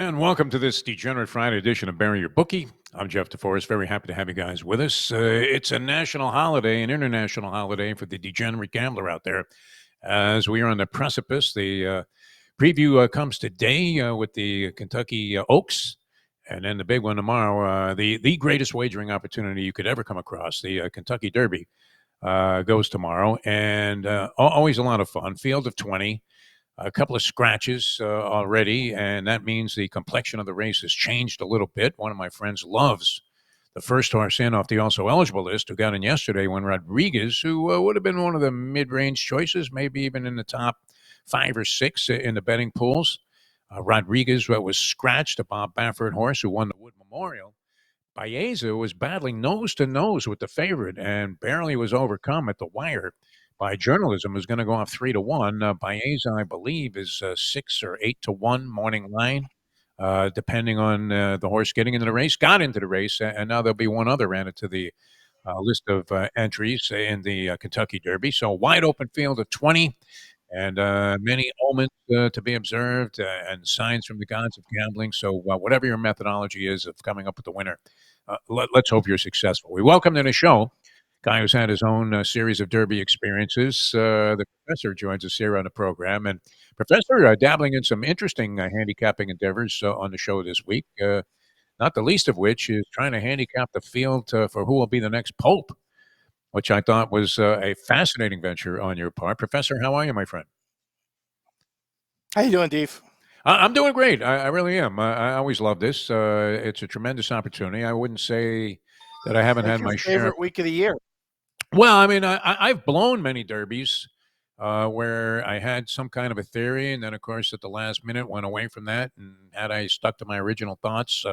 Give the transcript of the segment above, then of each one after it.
And welcome to this Degenerate Friday edition of Bury Your Bookie. I'm Jeff DeForest. Very happy to have you guys with us. It's a national holiday, an international holiday for the degenerate gambler out there. As we are on the precipice, the preview comes today with the Kentucky Oaks. And then the big one tomorrow, the greatest wagering opportunity you could ever come across, the Kentucky Derby, goes tomorrow. And always a lot of fun. Field of 20. A couple of scratches already, and that means the complexion of the race has changed a little bit. One of my friends loves the first horse in off the also eligible list who got in yesterday when Rodriguez, who would have been one of the mid-range choices, maybe even in the top 5 or 6 in the betting pools. Rodriguez was scratched, a Bob Baffert horse who won the Wood Memorial. Baeza was battling nose to nose with the favorite and barely was overcome at the wire by journalism, who's going to go off 3-1. Baeza, I believe, is 6 or 8-1 morning line, depending on the horse getting into the race. Got into the race, and now there'll be one other added to the list of entries in the Kentucky Derby. So wide open field of 20, and many omens to be observed and signs from the gods of gambling. So whatever your methodology is of coming up with the winner, let's hope you're successful. We welcome to the show guy who's had his own series of Derby experiences. The professor joins us here on the program. And Professor, dabbling in some interesting handicapping endeavors on the show this week, not the least of which is trying to handicap the field for who will be the next pope, which I thought was a fascinating venture on your part. Professor, how are you, my friend? How you doing, Dave? I'm doing great. I really am. I always love this. It's a tremendous opportunity. I wouldn't say that I haven't Like had your my share. favorite week of the year? Well, I mean, I've blown many derbies where I had some kind of a theory, and then, of course, at the last minute went away from that. And had I stuck to my original thoughts,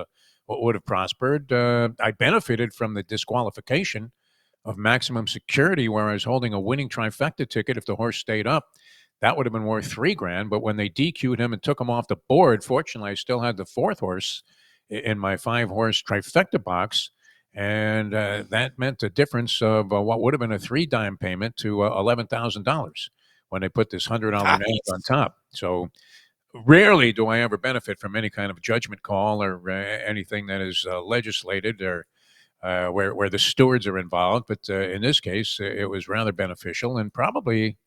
what would have prospered? I benefited from the disqualification of Maximum Security, where I was holding a winning trifecta ticket. If the horse stayed up, that would have been worth $3,000. But when they DQ'd him and took him off the board, fortunately, I still had the fourth horse in my 5-horse trifecta box. And that meant a difference of what would have been a $3 payment to $11,000 when they put this $100 net on Nice. top. So rarely do I ever benefit from any kind of judgment call or anything that is legislated or where the stewards are involved. But in this case, it was rather beneficial and probably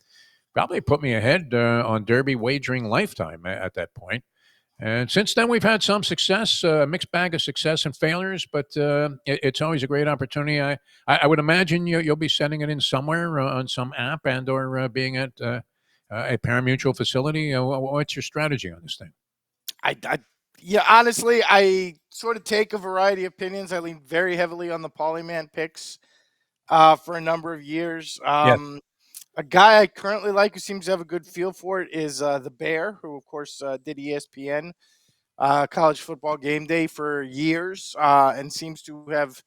put me ahead on Derby wagering lifetime at that point. And since then, we've had some success, a mixed bag of success and failures, but it's always a great opportunity. I would imagine you'll be sending it in somewhere on some app and or being at a parimutuel facility. What's your strategy on this thing? Yeah, honestly, I sort of take a variety of opinions. I lean very heavily on the Polyman picks for a number of years. Yes. A guy I currently like who seems to have a good feel for it is the Bear, who of course did ESPN college football game day for years and seems to have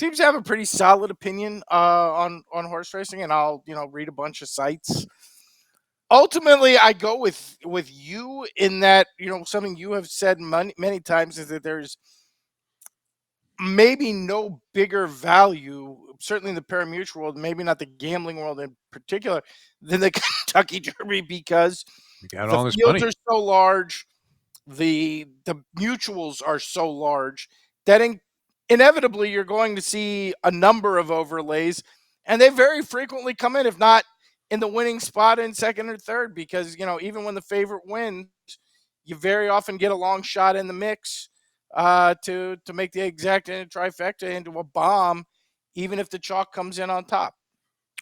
a pretty solid opinion on horse racing. And I'll read a bunch of sites. Ultimately, I go with you in that something you have said many times is that there's maybe no bigger value, certainly in the parimutuel world, maybe not the gambling world in particular, than the Kentucky Derby, because You got the all this fields money. are so large, the mutuals are so large that inevitably you're going to see a number of overlays, and they very frequently come in, if not in the winning spot in second or third, because even when the favorite wins, you very often get a long shot in the mix to make the exact trifecta into a bomb, even if the chalk comes in on top.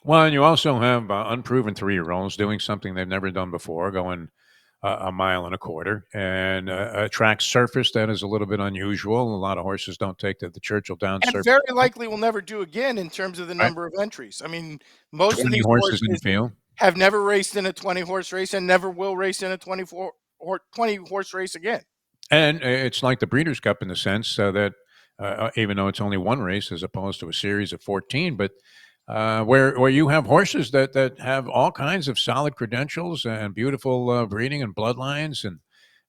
Well, and you also have unproven 3-year-olds doing something they've never done before, going a mile and a quarter, and a track surface that is a little bit unusual. A lot of horses don't take the Churchill Downs And surface, very likely will never do again in terms of the right? number of entries. I mean, most of 20 these horses in the horses field. have never raced in a 20 horse race and never will race in a 20 horse race again. And it's like the Breeders' Cup in the sense that even though it's only one race as opposed to a series of 14, but where you have horses that have all kinds of solid credentials and beautiful breeding and bloodlines and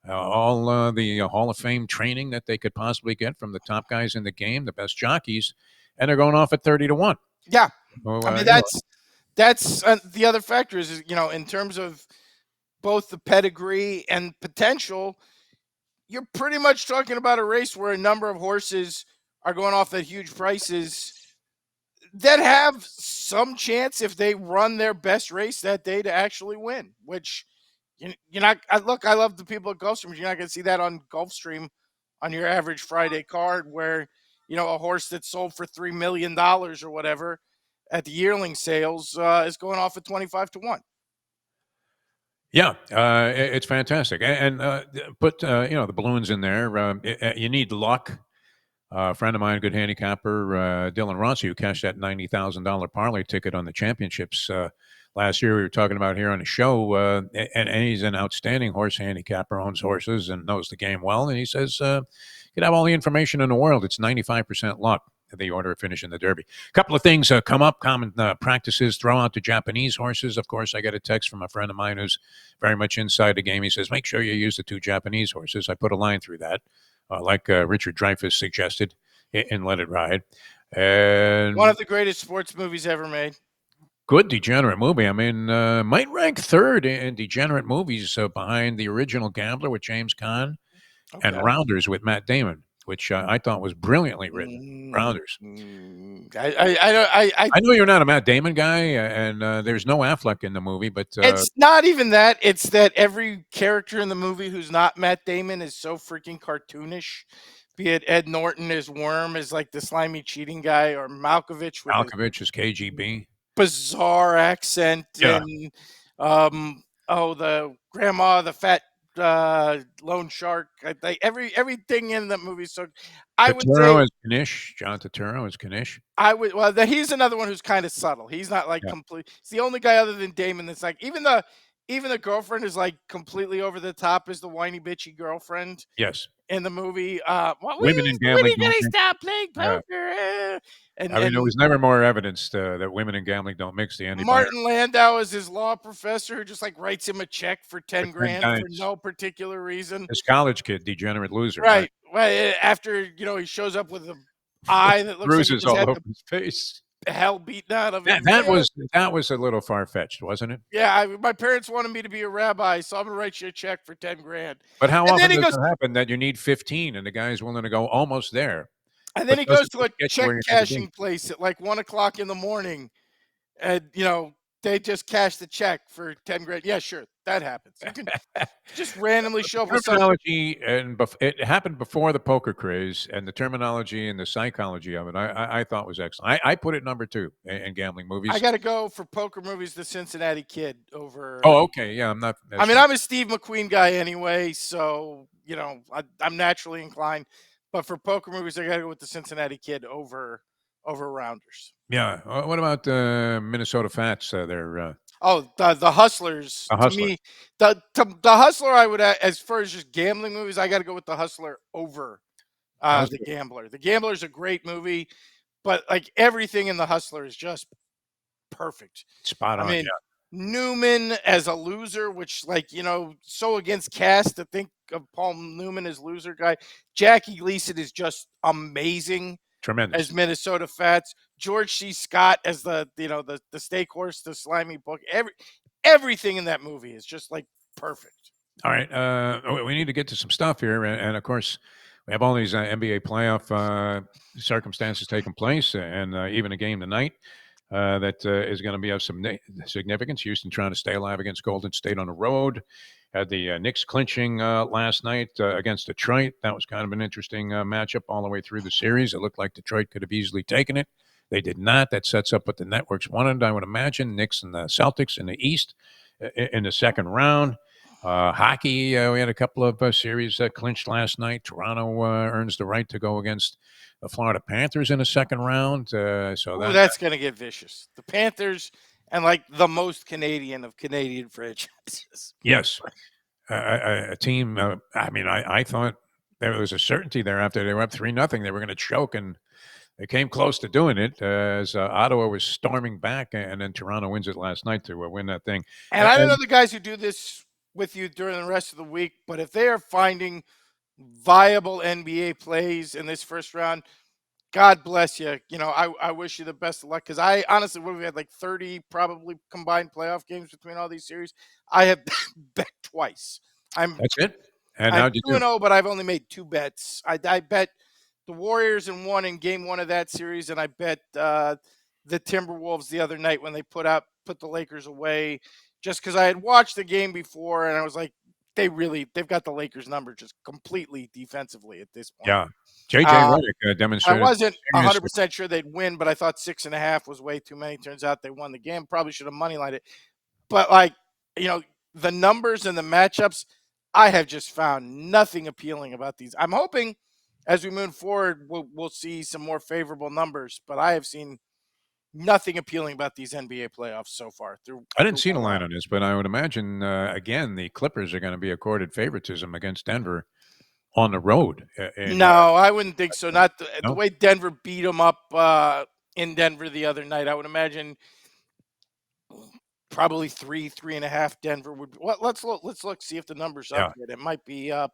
all the Hall of Fame training that they could possibly get from the top guys in the game, the best jockeys, and they're going off at 30-1. Yeah. So, I mean, you know, that's the other factor is, in terms of both the pedigree and potential, you're pretty much talking about a race where a number of horses are going off at huge prices that have some chance if they run their best race that day to actually win. Which you're not. Look, I love the people at Gulfstream. You're not going to see that on Gulfstream on your average Friday card, where a horse that's sold for $3 million or whatever at the yearling sales is going off at 25 to 1. Yeah, it's fantastic, put the balloons in there. You need luck. A friend of mine, a good handicapper, Dylan Rossi, who cashed that $90,000 parlay ticket on the championships last year. We were talking about here on the show, and he's an outstanding horse handicapper, owns horses and knows the game well. And he says, "You could have all the information in the world. It's 95% luck." The order of finish in the Derby. A couple of things come up, common practices, throw out the Japanese horses. Of course, I got a text from a friend of mine who's very much inside the game. He says, make sure you use the 2 Japanese horses. I put a line through that, like Richard Dreyfuss suggested in Let It Ride. And one of the greatest sports movies ever made. Good degenerate movie. I mean, might rank third in degenerate movies behind The Original Gambler with James Caan and Rounders with Matt Damon, which I thought was brilliantly written. Rounders. I know you're not a Matt Damon guy, and there's no Affleck in the movie, but it's not even that. It's that every character in the movie who's not Matt Damon is so freaking cartoonish. Be it Ed Norton as Worm, as like the slimy cheating guy, or Malkovich with Malkovich as KGB. Bizarre accent, and the grandma, the fat loan shark. Everything in the movie. So I would say is Kanish. John Turturro is Kanish. He's another one who's kind of subtle. He's not like complete. He's the only guy other than Damon that's like even the girlfriend is like completely over the top as the whiny bitchy girlfriend. Yes. In the movie, women in gambling. When are you gonna stop playing poker? There was never more evidence that women in gambling don't mix. The Andy Martin Landau is his law professor who just like writes him a check for 10 grand for no particular reason. His college kid, degenerate loser. Right. Well, after he shows up with an eye that looks bruises like all over his face. Hell beaten out of him. That was a little far fetched, wasn't it? Yeah, my parents wanted me to be a rabbi, so I'm gonna write you a check for 10 grand. But how often does it happen that you need 15 and the guy's willing to go almost there? And then he goes to a check cashing place at like 1:00 in the morning, and they just cash the check for 10 grand. Yeah, sure, that happens. You can just randomly show up with terminology, and it happened before the poker craze, and the terminology and the psychology of it, I thought was excellent. I put it number 2 in gambling movies. I got to go for poker movies. The Cincinnati Kid over. Oh, okay, yeah, I'm not. I'm a Steve McQueen guy anyway, so I'm naturally inclined. But for poker movies, I got to go with the Cincinnati Kid over Rounders. Yeah. What about Minnesota Fats? They're the Hustlers. The Hustler. To me, the Hustler. I would, as far as just gambling movies, I got to go with the Hustler over the Gambler. The Gambler is a great movie, but like everything in the Hustler is just perfect. Spot on. I mean, Newman as a loser, which so against cast to think of Paul Newman as loser guy. Jackie Gleason is just amazing. Tremendous. As Minnesota Fats. George C. Scott as the steak horse, the slimy book. Everything in that movie is just like perfect. All right, we need to get to some stuff here, and of course, we have all these NBA playoff circumstances taking place, and even a game tonight that is going to be of some significance. Houston trying to stay alive against Golden State on the road. Had the Knicks clinching last night against Detroit. That was kind of an interesting matchup all the way through the series. It looked like Detroit could have easily taken it. They did not. That sets up what the networks wanted, I would imagine. Knicks and the Celtics in the East in the second round. Hockey, we had a couple of series clinched last night. Toronto earns the right to go against the Florida Panthers in the second round. That's going to get vicious. The Panthers and like the most Canadian of Canadian franchises. Yes. A team, I thought there was a certainty there after they were up 3-0. They were going to choke, and they came close to doing it as Ottawa was storming back, and then Toronto wins it last night to win that thing. And I don't know the guys who do this with you during the rest of the week, but if they are finding viable NBA plays in this first round, God bless you. I wish you the best of luck, because I honestly, we had like 30 probably combined playoff games between all these series. I have bet twice. That's it. And I'm how'd you 2 do? and 0, but I've only made 2 bets. I bet the Warriors in game 1 of that series, and I bet the Timberwolves the other night when they put the Lakers away, just because I had watched the game before and I was like, they've got the Lakers number just completely defensively at this point. Yeah. JJ Uh, Redick I demonstrated wasn't serious. 100% sure they'd win, but I thought 6.5 was way too many. Turns out they won the game. Probably should have moneylined it. But like, you know, the numbers and the matchups, I have just found nothing appealing about these. I'm hoping as we move forward, we'll see some more favorable numbers, but I have seen nothing appealing about these NBA playoffs so far I didn't through see the one line round. on this, but I would imagine, again, the Clippers are gonna be accorded favoritism against Denver on the road, and, No, I wouldn't think so. Not the no? way Denver beat them up in Denver the other night. I would imagine probably 3.5. Denver would. Well, let's look. Let's look. See if the number's up Yeah. yet. It might be up.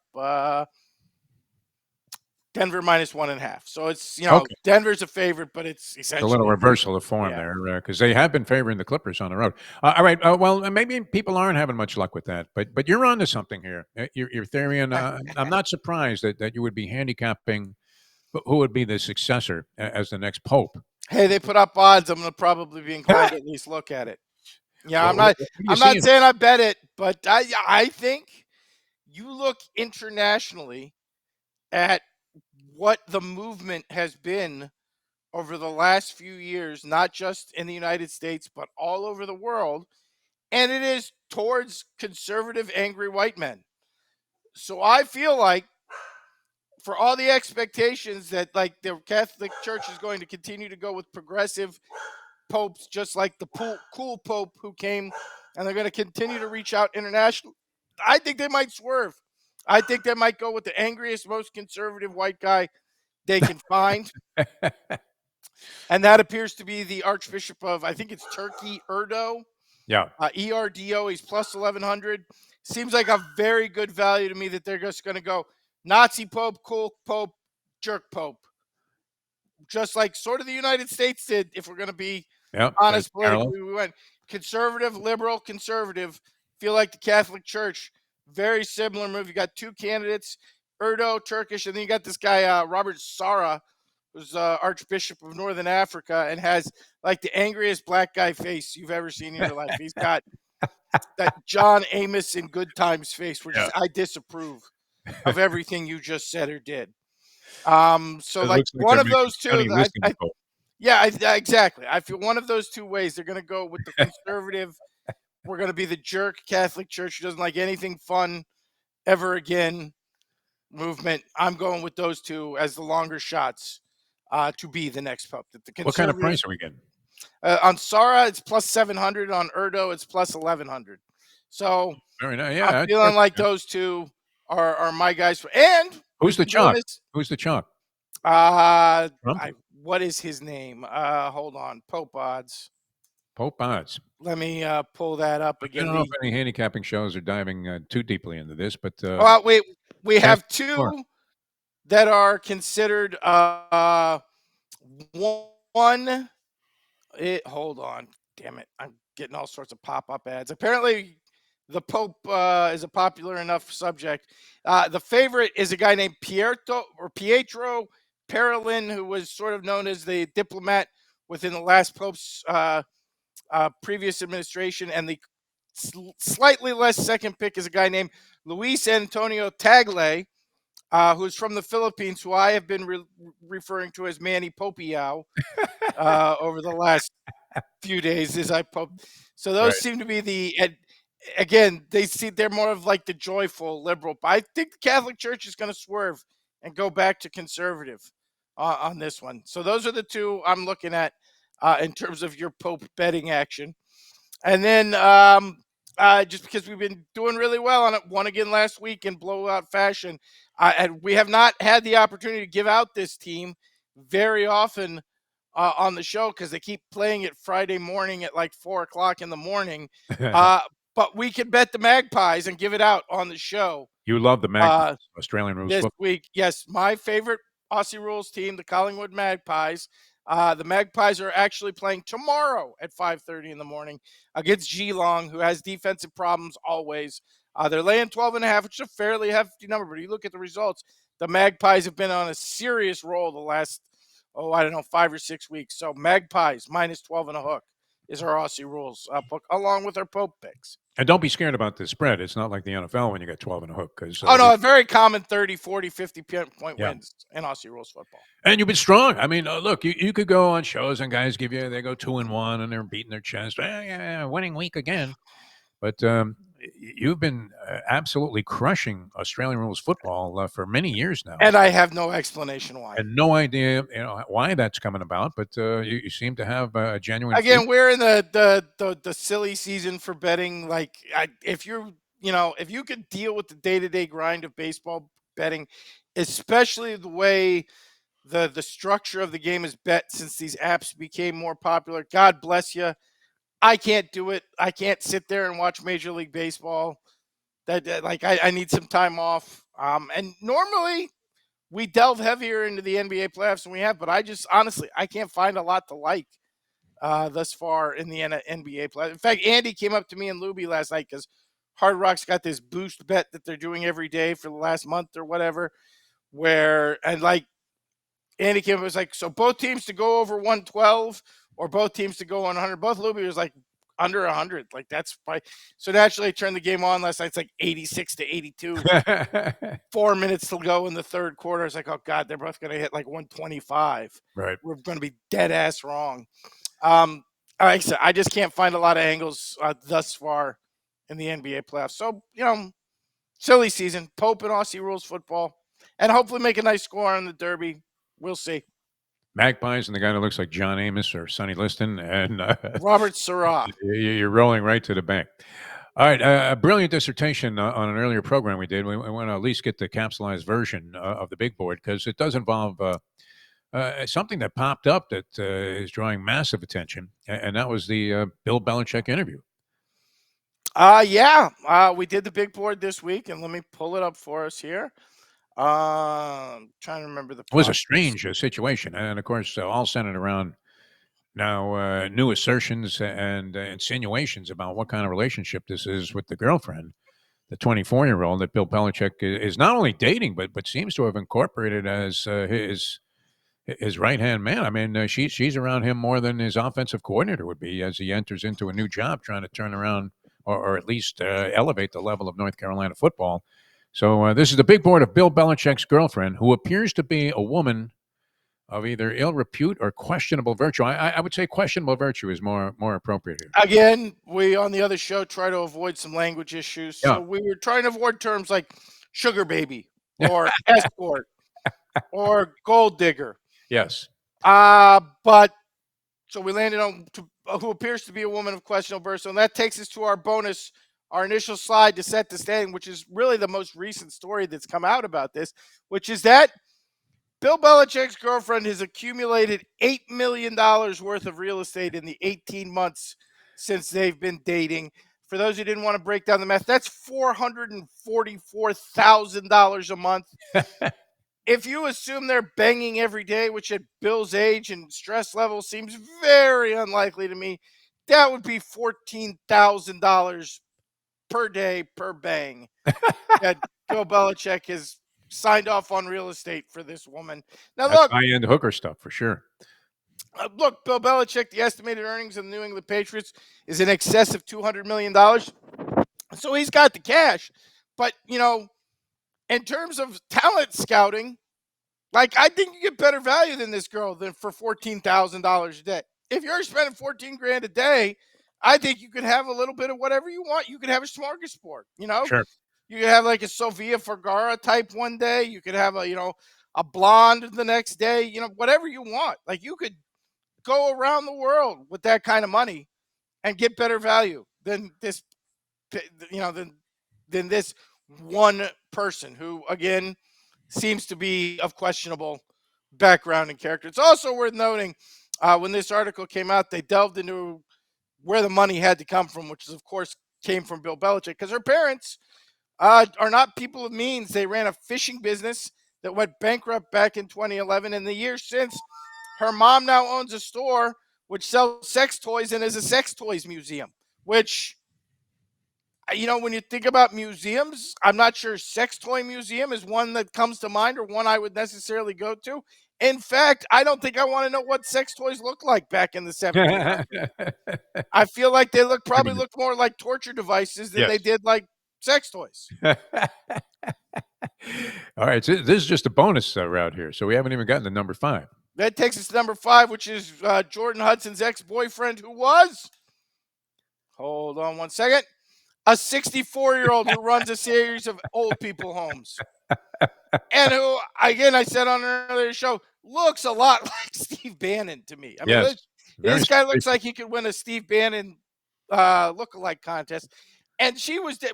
Denver minus 1.5. So it's Okay. Denver's a favorite, but it's A little essentially reversal of form yeah. there, because they have been favoring the Clippers on the road. All right, well, maybe people aren't having much luck with that, but you're onto something here. Your theory, and I'm not surprised that you would be handicapping who would be the successor as the next pope. Hey, they put up odds. I'm going to probably be inclined to at least look at it. Yeah, What are you I'm not seeing? saying I bet it, but I think you look internationally at what the movement has been over the last few years, not just in the United States, but all over the world, and it is towards conservative, angry white men. So I feel like for all the expectations that like the Catholic Church is going to continue to go with progressive popes, just like the cool pope who came, and they're going to continue to reach out international. I think they might swerve. I think they might go with the angriest, most conservative white guy they can find, and that appears to be the Archbishop of, I think it's Turkey, Erdo. Yeah. ERDO. He's plus 1100. Seems like a very good value to me that they're just going to go Nazi Pope, cool Pope, jerk Pope, just like sort of the United States did. If we're going to be Yeah. There's honest parallel. politically, we went conservative, liberal, conservative. Feel like the Catholic Church, very similar move. You got two candidates, Erdo, Turkish, and then you got this guy Robert Sara, who's Archbishop of Northern Africa and has like the angriest black guy face you've ever seen in your life. He's got that John Amos in Good Times face, where Yeah. just I disapprove of everything you just said or did. So It like looks like one they're of making those two, Johnny listen to Pope. yeah, exactly. I feel one of those two ways. They're going to go with the conservative. We're going to be the jerk Catholic Church who doesn't like anything fun ever again movement. I'm going with those two as the longer shots to be the next pope. That the What kind of conservative price are we getting? on Sara, it's plus 700. On Erdo, it's plus 1100. So Very nice. I'm Yeah, that's feeling perfect. like Yeah. those two are my guys. And Who's we've the been doing chalk? this. Who's the chalk? Trump? What is his name? Hold on, Pope odds. Pope odds. Let me pull that up I again. don't know if any handicapping shows are diving too deeply into this, but We chance have for two that are considered one. Hold on, damn it! I'm getting all sorts of pop-up ads. Apparently, the Pope is a popular enough subject. The favorite is a guy named Pietro Parolin, who was sort of known as the diplomat within the last Pope's previous administration, and the slightly less second pick is a guy named Luis Antonio Tagle, who's from the Philippines, who I have been referring to as Manny Popiao over the last few days as I pope. So those right. seem to be again, they're more of like the joyful liberal. But I think the Catholic Church is going to swerve and go back to conservative on this one. So those are the two I'm looking at in terms of your Pope betting action. And then just because we've been doing really well on it, won again last week in blowout fashion. And we have not had the opportunity to give out this team very often on the show because they keep playing it Friday morning at like 4 o'clock in the morning. But we can bet the Magpies and give it out on the show You love the Magpies, Australian rules this football. week. Yes, my favorite Aussie rules team, the Collingwood Magpies. The Magpies are actually playing tomorrow at 5:30 in the morning against Geelong, who has defensive problems always. They're laying 12.5, which is a fairly hefty number. But you look at the results, the Magpies have been on a serious roll the last, 5 or 6 weeks. So Magpies minus 12 and a hook is our Aussie rules book, along with our Pope picks. And don't be scared about the spread. It's not like the NFL when you get 12 and a hook. Because Oh, no, a very common 30, 40, 50-point Yeah. wins in Aussie rules football. And you've been strong. I mean, look, you could go on shows and guys they go 2-1 and they're beating their chest. Yeah, winning week again. But you've been absolutely crushing Australian rules football for many years now. And I have no explanation why. And no idea, why that's coming about. But you seem to have a genuine. Again, we're in the silly season for betting. Like, if you could deal with the day-to-day grind of baseball betting, especially the way the structure of the game is bet since these apps became more popular, God bless you. I can't do it. I can't sit there and watch Major League Baseball. I need some time off. And normally we delve heavier into the NBA playoffs than we have, but honestly, I can't find a lot to like thus far in the NBA playoffs. In fact, Andy came up to me and Luby last night because Hard Rock's got this boost bet that they're doing every day for the last month or whatever, Andy came up and was like, so both teams to go over 112 or both teams to go 100. Both Luby was like under 100. Like, that's probably so. Naturally, I turned the game on last night. It's like 86-82. 4 minutes to go in the third quarter. It's like, oh God, they're both going to hit like 125. Right. We're going to be dead ass wrong. Like I said, I just can't find a lot of angles thus far in the NBA playoffs. So, silly season. Pope and Aussie rules football, and hopefully make a nice score on the Derby. We'll see. Magpies and the guy that looks like John Amos or Sonny Liston and Robert Syrah. You're rolling right to the bank. All right, a brilliant dissertation on an earlier program we did. We want to at least get the capsulized version of the big board because it does involve something that popped up that is drawing massive attention, and that was the Bill Belichick interview. We did the big board this week, and let me pull it up for us here. I'm trying to remember the process. It was a strange situation, and of course, all centered around now new assertions and insinuations about what kind of relationship this is with the girlfriend, the 24-year-old that Bill Belichick is not only dating, but seems to have incorporated as his right-hand man. I mean, she's around him more than his offensive coordinator would be as he enters into a new job trying to turn around or at least elevate the level of North Carolina football. So this is the big board of Bill Belichick's girlfriend, who appears to be a woman of either ill repute or questionable virtue. I would say questionable virtue is more appropriate here. Again, we on the other show try to avoid some language issues. Yeah. So we were trying to avoid terms like sugar baby or escort or gold digger. Yes. But so we landed on who appears to be a woman of questionable birth. So that takes us to our bonus, our initial slide to set the standing, which is really the most recent story that's come out about this, which is that Bill Belichick's girlfriend has accumulated $8 million worth of real estate in the 18 months since they've been dating. For those who didn't want to break down the math, that's $444,000 a month. If you assume they're banging every day, which at Bill's age and stress level seems very unlikely to me, that would be $14,000 per day per bang that Bill Belichick has signed off on real estate for this woman. Now, That's look, high-end hooker stuff for sure. Look, Bill Belichick, the estimated earnings of the New England Patriots is in excess of $200 million. So he's got the cash. But, in terms of talent scouting, like, I think you get better value than this girl than for $14,000 a day. If you're spending $14,000 a day, I think you could have a little bit of whatever you want. You could have a smorgasbord, Sure. You could have like a Sofia Vergara type one day. You could have a blonde the next day, whatever you want. Like, you could go around the world with that kind of money and get better value than this, than this one person who, again, seems to be of questionable background and character. It's also worth noting when this article came out, they delved into where the money had to come from, which is, of course, came from Bill Belichick, because her parents are not people of means. They ran a fishing business that went bankrupt back in 2011. In the years since, her mom now owns a store which sells sex toys and is a sex toys museum, which When you think about museums, I'm not sure sex toy museum is one that comes to mind or one I would necessarily go to. In fact, I don't think I want to know what sex toys looked like back in the 1700s. I feel like they probably looked more like torture devices than they Yes. did like sex toys. All right, so this is just a bonus route here, so we haven't even gotten to number 5. That takes us to number 5, which is Jordon Hudson's ex-boyfriend, who was, hold on one second, a 64-year-old who runs a series of old people homes. And who, again, I said on another show, looks a lot like Steve Bannon to me. I mean, Yes, very this guy looks sleepy. like he could win a Steve Bannon look-alike contest. And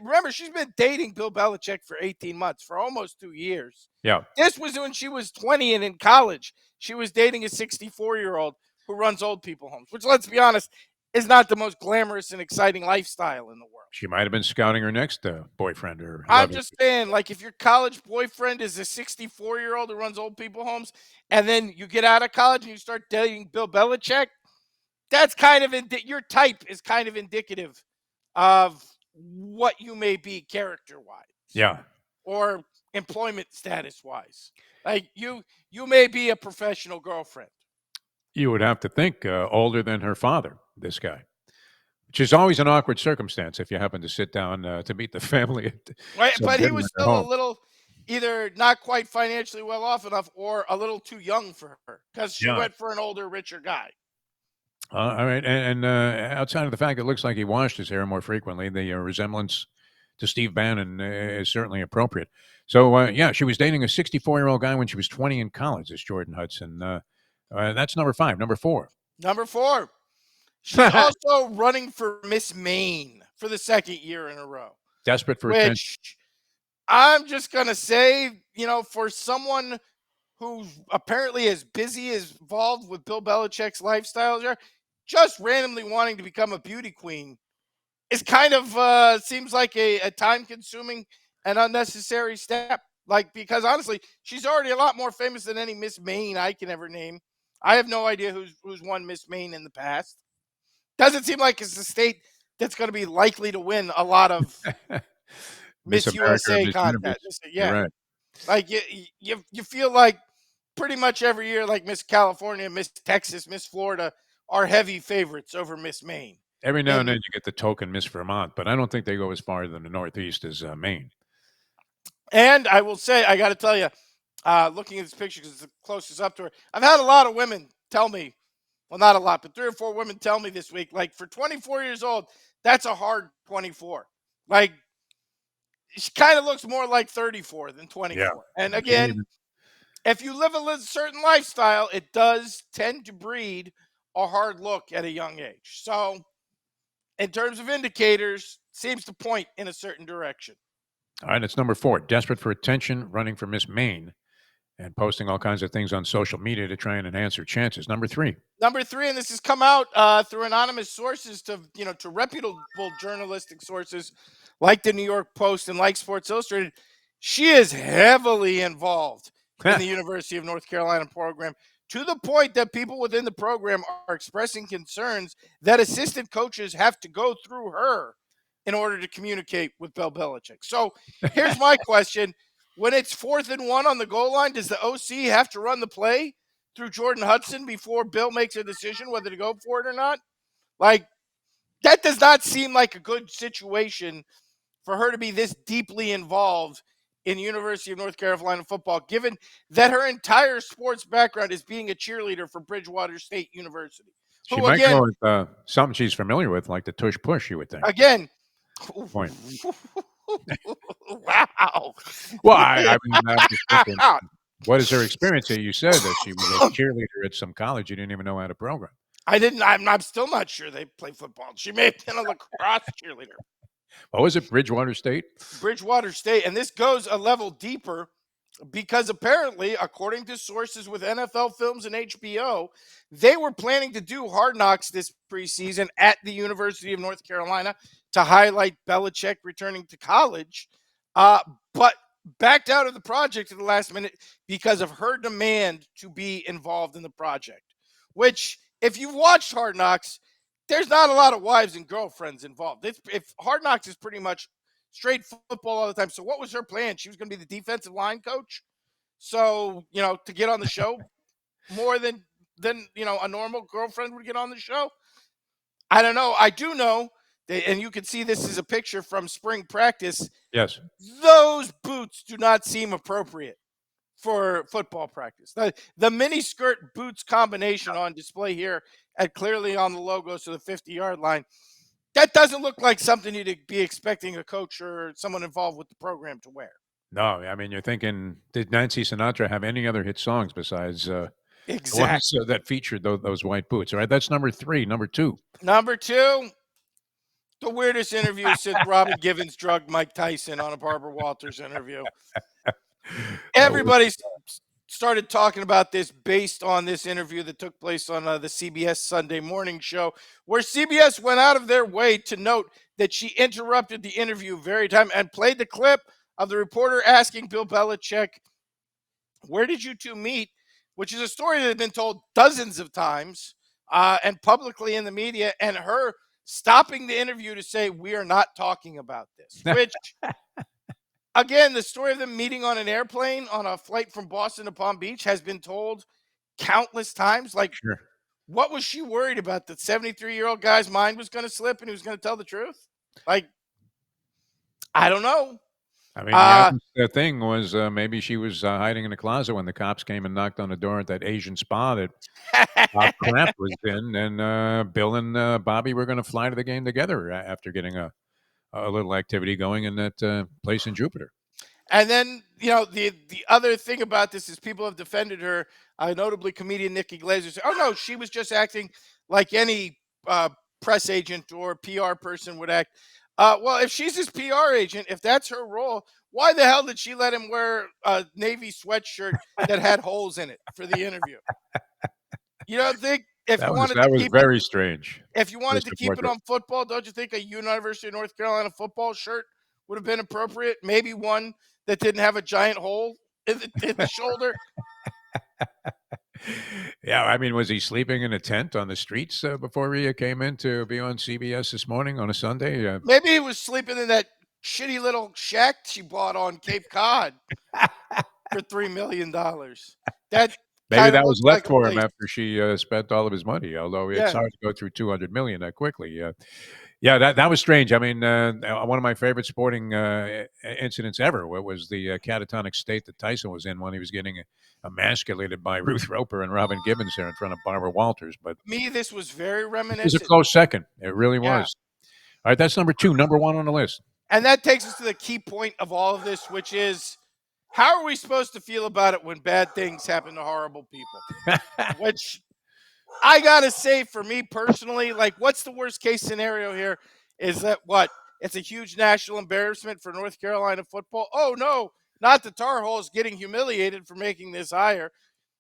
remember, she's been dating Bill Belichick for 18 months, for almost 2 years. Yeah. This was when she was 20 and in college. She was dating a 64-year-old who runs old people homes, which, let's be honest, is not the most glamorous and exciting lifestyle in the world. She might have been scouting her next boyfriend or I'm lover. just saying, like, if your college boyfriend is a 64-year-old who runs old people homes, and then you get out of college and you start dating Bill Belichick, that's kind of your type is kind of indicative of what you may be character-wise Yeah. or employment status-wise. Like you may be a professional girlfriend. You would have to think older than her father, this guy, which is always an awkward circumstance if you happen to sit down to meet the family at Right, some but he dinner was in their still a home. little either not quite financially well off enough or a little too young for her because she Yeah. went for an older, richer guy. All right, and outside of the fact it looks like he washed his hair more frequently, the resemblance to Steve Bannon is certainly appropriate. So, yeah, she was dating a 64-year-old guy when she was 20 in college, this Jordon Hudson. That's number 5. Number 4. Number 4, she's also running for Miss Maine for the second year in a row, Desperate for attention. which I'm just going to say, for someone who's apparently as busy as involved with Bill Belichick's lifestyle, just randomly wanting to become a beauty queen is kind of seems like a time-consuming and unnecessary step. Like, because honestly, she's already a lot more famous than any Miss Maine I can ever name. I have no idea who's won Miss Maine in the past. Doesn't seem like it's a state that's going to be likely to win a lot of Miss Miss America, USA Miss content. Universe. You're Yeah, right. like you feel like pretty much every year, like Miss California, Miss Texas, Miss Florida are heavy favorites over Miss Maine. Every now and then And you get the token Miss Vermont, but I don't think they go as far than the Northeast as Maine. and I will say, I got to tell you, looking at this picture because it's the closest up to her, I've had a lot of women tell me, well, not a lot, but 3 or 4 women tell me this week, like for 24 years old, that's a hard 24. Like she kind of looks more like 34 than Yeah. 24. And Can't again, even if you live a certain lifestyle, it does tend to breed a hard look at a young age. So, in terms of indicators, seems to point in a certain direction. All right, it's number 4. Desperate for attention, running for Miss Maine, and posting all kinds of things on social media to try and enhance her chances. Number 3. Number 3, and this has come out through anonymous sources to reputable journalistic sources like the New York Post and like Sports Illustrated. She is heavily involved in the University of North Carolina program to the point that people within the program are expressing concerns that assistant coaches have to go through her in order to communicate with Bill Belichick. So here's my question. When it's 4th and 1 on the goal line, does the OC have to run the play through Jordon Hudson before Bill makes a decision whether to go for it or not? Like, that does not seem like a good situation for her to be this deeply involved in the University of North Carolina football, given that her entire sports background is being a cheerleader for Bridgewater State University. She Who, might go again, with something she's familiar with, like the tush push, you would think. again, Point. wow. Well, I mean, I'm just thinking, what is her experience here? You said that she was a cheerleader at some college you didn't even know how to program. I'm still not sure they play football. She may have been a lacrosse cheerleader. What was it, Bridgewater State? Bridgewater State. And this goes a level deeper because apparently, according to sources with NFL Films and HBO, they were planning to do Hard Knocks this preseason at the University of North Carolina to highlight Belichick returning to college, but backed out of the project at the last minute because of her demand to be involved in the project. Which, if you've watched Hard Knocks, there's not a lot of wives and girlfriends involved. If Hard Knocks is pretty much straight football all the time. So what was her plan? She was going to be the defensive line coach. So to get on the show more than a normal girlfriend would get on the show. I don't know. I do know that, and you can see this is a picture from spring practice. Yes. Those boots do not seem appropriate for football practice. The mini skirt boots combination on display here at clearly on the logo, so the 50-yard line. That doesn't look like something you'd be expecting a coach or someone involved with the program to wear. No, I mean, you're thinking, did Nancy Sinatra have any other hit songs besides the Exactly. ones that featured those white boots? All right, that's number 3. Number 2. Number 2, the weirdest interview since Robin Givens drugged Mike Tyson on a Barbara Walters interview. Everybody started talking about this based on this interview that took place on the CBS Sunday morning show, where CBS went out of their way to note that she interrupted the interview very time and played the clip of the reporter asking Bill Belichick, "Where did you two meet?" Which is a story that had been told dozens of times and publicly in the media, and her stopping the interview to say, "We are not talking about this," which again, the story of them meeting on an airplane on a flight from Boston to Palm Beach has been told countless times. Like, Sure. what was she worried about? That 73-year-old guy's mind was going to slip and he was going to tell the truth? Like, I don't know. I mean, the obvious thing was maybe she was hiding in the closet when the cops came and knocked on the door at that Asian spa that Bob Kraft was in, and Bill and Bobby were going to fly to the game together after getting a little activity going in that place in Jupiter. And then, the other thing about this is people have defended her, notably comedian Nikki Glaser. Said, "Oh, no, she was just acting like any press agent or PR person would act." Well, if she's his PR agent, if that's her role, why the hell did she let him wear a Navy sweatshirt that had holes in it for the interview? You don't think if you wanted That to was keep it very strange. if you wanted to Mr. keep it Wardrobe. on football, don't you think a University of North Carolina football shirt would have been appropriate? Maybe one that didn't have a giant hole in the shoulder. Yeah, I mean, was he sleeping in a tent on the streets before he came in to be on CBS this morning on a Sunday? Maybe he was sleeping in that shitty little shack she bought on Cape Cod for $3 million. That Maybe kind of that was looked left like a for him place. after she spent all of his money. Although it's Yeah. hard to go through 200 million that quickly. Yeah, that was strange. I mean, one of my favorite sporting incidents ever was the catatonic state that Tyson was in when he was getting emasculated by Ruth Roper and Robin Gibbons there in front of Barbara Walters. But Me, this was very it was a reminiscent. close second. It really Yeah. was. All right, that's number 2. Number 1 on the list. And that takes us to the key point of all of this, which is, how are we supposed to feel about it when bad things happen to horrible people? Which I gotta say, for me personally, like, what's the worst case scenario here? Is that what? It's a huge national embarrassment for North Carolina football. Oh no, not the Tar Heels getting humiliated for making this hire.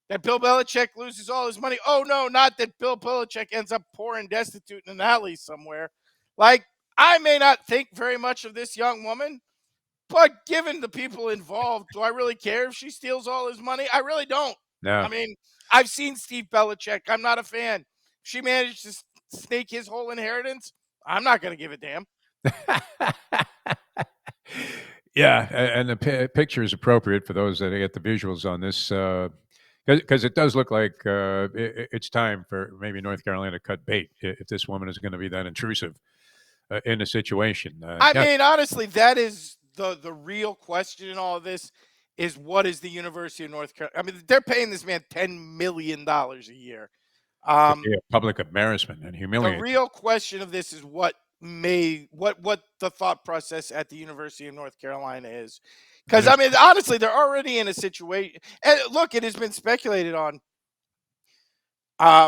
That Bill Belichick loses all his money. Oh no, not that Bill Belichick ends up poor and destitute in an alley somewhere. Like, I may not think very much of this young woman, but given the people involved, do I really care if she steals all his money? I really don't. I No. mean, I've seen Steve Belichick. I'm not a fan. If she managed to snake his whole inheritance, I'm not going to give a damn. Yeah, and the picture is appropriate for those that get the visuals on this, because it does look like it's time for maybe North Carolina to cut bait if this woman is going to be that intrusive in a situation. I Yeah, mean, honestly, that is the real question in all of this is, what is the University of North Carolina? I mean, they're paying this man $10 million a year. to be a public embarrassment and The humiliate. real question of this is what the thought process at the University of North Carolina is. Because I mean, honestly, they're already in a situation. And look, it has been speculated on.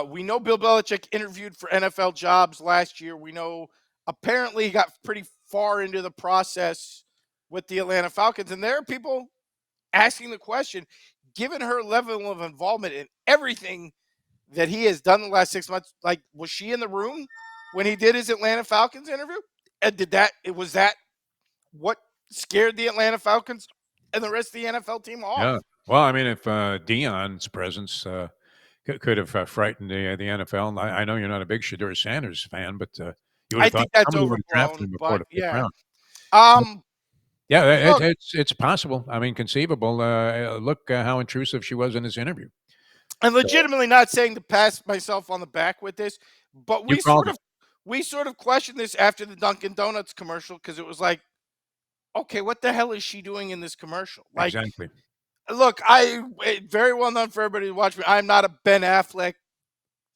We know Bill Belichick interviewed for NFL jobs last year. We know apparently he got pretty far into the process with the Atlanta Falcons. And there are people asking the question, given her level of involvement in everything that he has done the last 6 months, like, was she in the room when he did his Atlanta Falcons interview? And was that what scared the Atlanta Falcons and the rest of the NFL team off? Yeah. Well, I mean, if Dion's presence could have frightened the NFL. And I know you're not a big Shedeur Sanders fan, but you would I have thought think that's somebody would have drafted overblown, him before but the fifth yeah. round. Um, Yeah, look, it's possible. I mean, conceivable. Look how intrusive she was in this interview. and So legitimately not saying to pat myself on the back with this, but you called it we sort of questioned this after the Dunkin' Donuts commercial because it was like, okay, what the hell is she doing in this commercial? Like, exactly. look, very well known for everybody to watch me. I'm not a Ben Affleck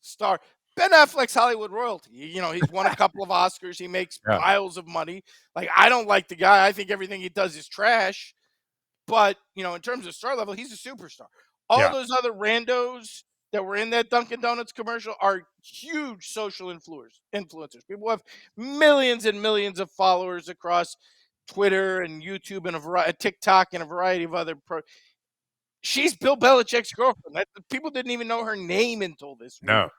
star. Ben Affleck's Hollywood royalty. He's won a couple of Oscars. He makes Yeah, piles of money. Like, I don't like the guy. I think everything he does is trash. But, in terms of star level, he's a superstar. All yeah. those other randos that were in that Dunkin' Donuts commercial are huge social influencers. People have millions and millions of followers across Twitter and YouTube and TikTok and a variety of other She's Bill Belichick's girlfriend. People didn't even know her name until this week. No,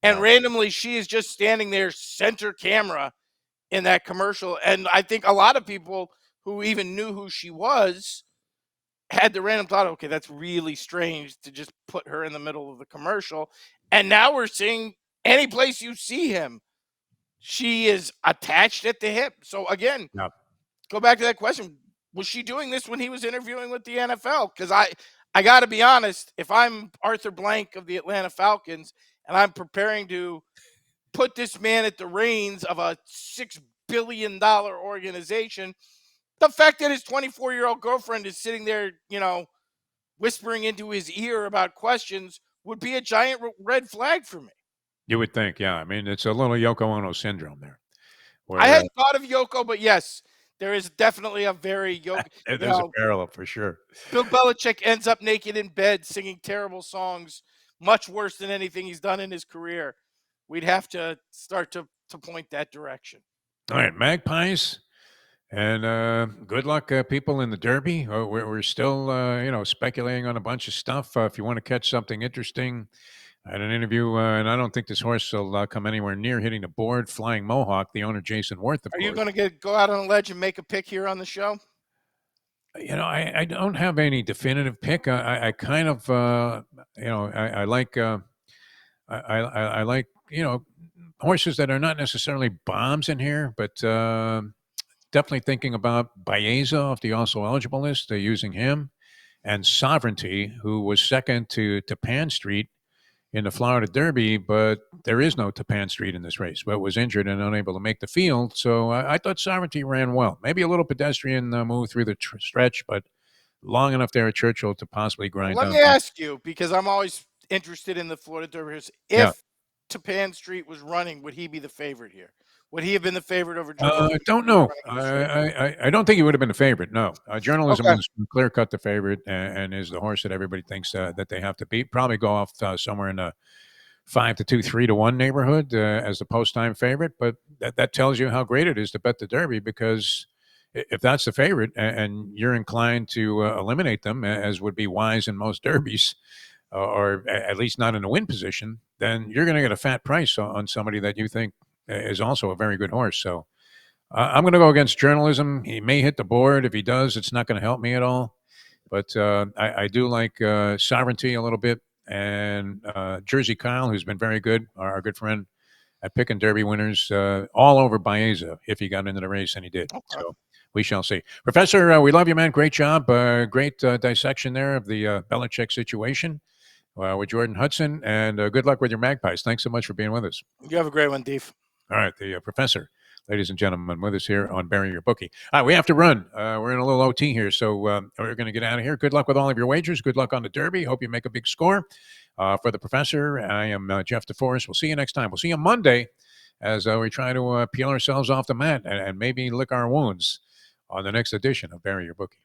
And no. randomly, she is just standing there, center camera in that commercial. And I think a lot of people who even knew who she was had the random thought, okay, that's really strange to just put her in the middle of the commercial. And now we're seeing any place you see him, she is attached at the hip. So again, Yeah. go back to that question. Was she doing this when he was interviewing with the NFL? Because I got to be honest, if I'm Arthur Blank of the Atlanta Falcons and I'm preparing to put this man at the reins of a $6 billion organization, the fact that his 24-year-old girlfriend is sitting there, whispering into his ear about questions would be a giant red flag for me. You would think, yeah. I mean, it's a little Yoko Ono syndrome there, I where hadn't thought of Yoko, but yes, there is definitely a very Yoko. there's a parallel for sure. Bill Belichick ends up naked in bed singing terrible songs, much worse than anything he's done in his career. We'd have to start to point that direction. All right, Magpies, and good luck, people in the Derby. We're still, speculating on a bunch of stuff. If you want to catch something interesting, I had an interview, and I don't think this horse will come anywhere near hitting the board. Flying Mohawk, the owner Jason Worth, of Are you course. going to go out on a ledge and make a pick here on the show? I don't have any definitive pick. I kind of, I like, I like, horses that are not necessarily bombs in here, but definitely thinking about Baeza off the also eligible list. They're using him and Sovereignty, who was second to Pan Street in the Florida Derby, but there is no Tapan Street in this race, but was injured and unable to make the field. So I thought Sovereignty ran well. Maybe a little pedestrian move through the stretch, but long enough there at Churchill to possibly Well, grind let down. me ask you, because I'm always interested in the Florida Derby. Yeah. If Tapan Street was running, would he be the favorite here? Would he have been the favorite over Jordon? I don't know. I don't think he would have been the favorite. No, journalism Okay. was clear cut the favorite, and is the horse that everybody thinks that they have to beat. Probably go off somewhere in the 5-2, 3-1 neighborhood as the post time favorite. But that tells you how great it is to bet the Derby, because if that's the favorite and you're inclined to eliminate them, as would be wise in most derbies, or at least not in a win position, then you're going to get a fat price on somebody that you think is also a very good horse. So I'm going to go against journalism. He may hit the board. If he does, it's not going to help me at all. But I do like Sovereignty a little bit, and Jersey Kyle, who's been very good, our good friend at picking Derby winners, all over Baeza if he got into the race, and he did. Okay. So we shall see. Professor, we love you, man. Great job. Great dissection there of the Belichick situation with Jordon Hudson, and good luck with your Magpies. Thanks so much for being with us. You have a great one, Dave. All right, the professor, ladies and gentlemen, with us here on Bury Your Bookie. All right, we have to run. We're in a little OT here, so we're going to get out of here. Good luck with all of your wagers. Good luck on the Derby. Hope you make a big score. For the professor, I am Jeff DeForest. We'll see you next time. We'll see you Monday as we try to peel ourselves off the mat and maybe lick our wounds on the next edition of Bury Your Bookie.